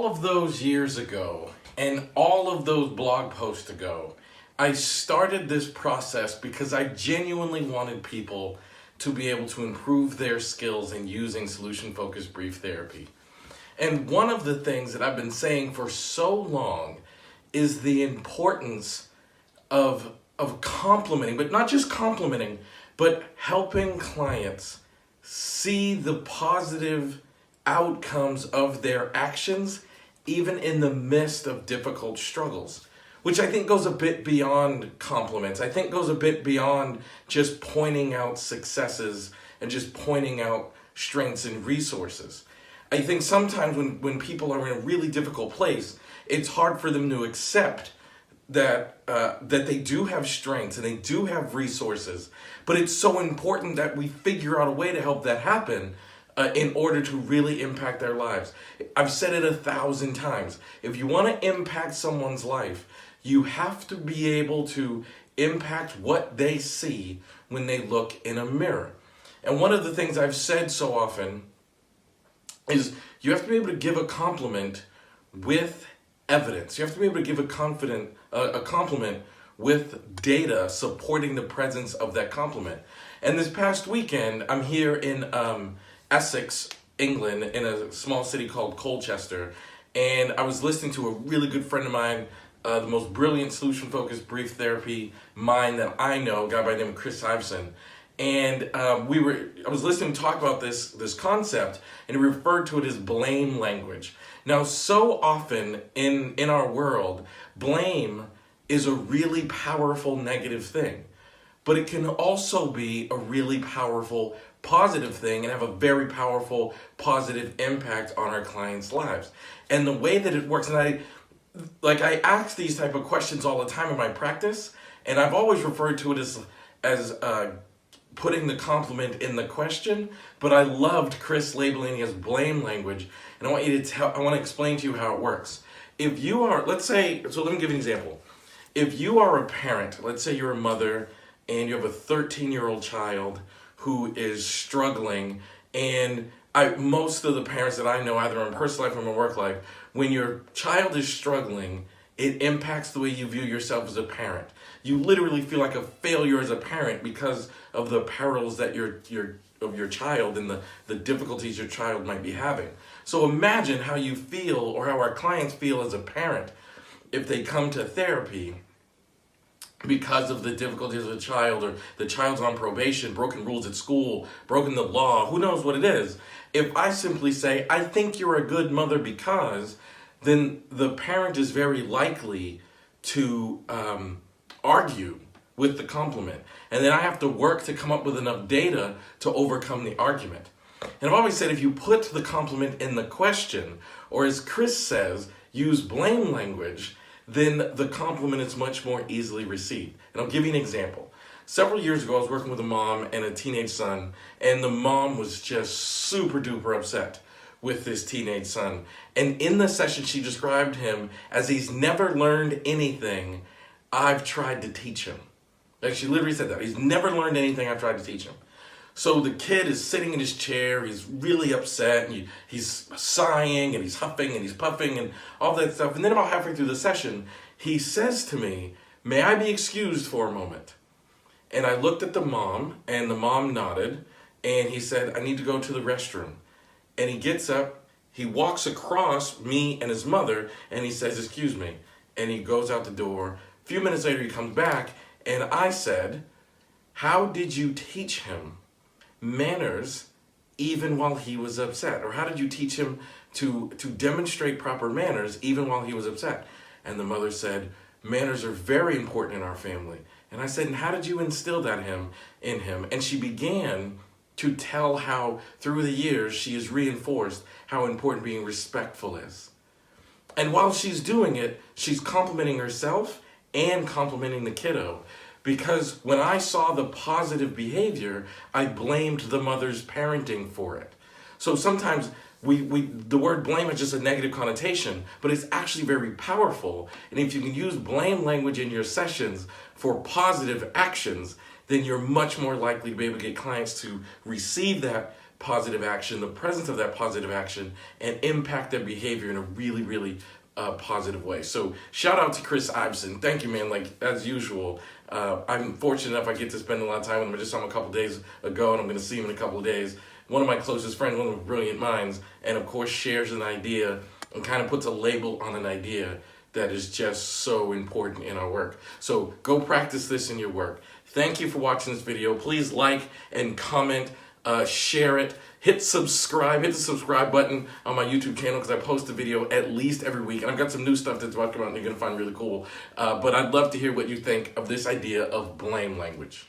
of those years ago and all of those blog posts ago, I started this process because I genuinely wanted people to be able to improve their skills in using solution-focused brief therapy. And one of the things that I've been saying for so long is the importance of complimenting, but not just complimenting, but helping clients see the positive outcomes of their actions, even in the midst of difficult struggles, which I think goes a bit beyond compliments. I think goes a bit beyond just pointing out successes and just pointing out strengths and resources. I think sometimes when people are in a really difficult place, it's hard for them to accept that they do have strengths and they do have resources, but it's so important that we figure out a way to help that happen in order to really impact their lives. I've said it 1,000 times. If you want to impact someone's life, you have to be able to impact what they see when they look in a mirror. And one of the things I've said so often is you have to be able to give a compliment with evidence. You have to be able to give a compliment with data supporting the presence of that compliment. And this past weekend, I'm here in Essex, England, in a small city called Colchester, and I was listening to a really good friend of mine, the most brilliant solution-focused brief therapy mind that I know, a guy by the name of Chris Iveson. And I was listening to talk about this concept, and he referred to it as blame language. Now, so often in our world, blame is a really powerful negative thing, but it can also be a really powerful positive thing and have a very powerful positive impact on our clients' lives. And the way that it works, and I ask these type of questions all the time in my practice, and I've always referred to it as putting the compliment in the question, but I loved Chris labeling it as blame language, and I want to explain to you how it works. If you are, let me give you an example. If you are a parent, let's say you're a mother, and you have a 13-year-old child who is struggling, and most of the parents that I know, either in personal life or in my work life, when your child is struggling, it impacts the way you view yourself as a parent. You literally feel like a failure as a parent because of the perils that of your child and the difficulties your child might be having. So imagine how you feel, or how our clients feel as a parent, if they come to therapy because of the difficulties of the child, or the child's on probation, broken rules at school, broken the law, who knows what it is. If I simply say, I think you're a good mother because, then the parent is very likely to argue with the compliment. And then I have to work to come up with enough data to overcome the argument. And I've always said, if you put the compliment in the question, or as Chris says, use blame language, then the compliment is much more easily received. And I'll give you an example. Several years ago, I was working with a mom and a teenage son, and the mom was just super duper upset with this teenage son. And in the session, she described him as he's never learned anything I've tried to teach him. Like, she literally said that. He's never learned anything I've tried to teach him. So the kid is sitting in his chair, he's really upset, and he's sighing, and he's huffing, and he's puffing, and all that stuff. And then about halfway through the session, he says to me, "May I be excused for a moment?" And I looked at the mom, and the mom nodded, and he said, "I need to go to the restroom." And he gets up, he walks across me and his mother, and he says, "Excuse me." And he goes out the door. A few minutes later, he comes back, and I said, "How did you teach him manners even while he was upset? Or how did you teach him to demonstrate proper manners even while he was upset?" And the mother said, "Manners are very important in our family." And I said, "And how did you instill that in him?" And she began to tell how through the years she has reinforced how important being respectful is. And while she's doing it, she's complimenting herself and complimenting the kiddo. Because when I saw the positive behavior, I blamed the mother's parenting for it. So sometimes the word blame is just a negative connotation, but it's actually very powerful. And if you can use blame language in your sessions for positive actions, then you're much more likely to be able to get clients to receive that positive action, the presence of that positive action, and impact their behavior in a really, really positive way. So shout out to Chris Iveson. Thank you, man. Like, as usual, I'm fortunate enough I get to spend a lot of time with him. I just saw him a couple days ago, and I'm going to see him in a couple of days. One of my closest friends, one of my brilliant minds, and of course shares an idea and kind of puts a label on an idea that is just so important in our work. So go practice this in your work. Thank you for watching this video. Please like and comment, share it, hit the subscribe button on my YouTube channel, because I post a video at least every week, and I've got some new stuff that's about to come out and you're going to find really cool. But I'd love to hear what you think of this idea of blame language.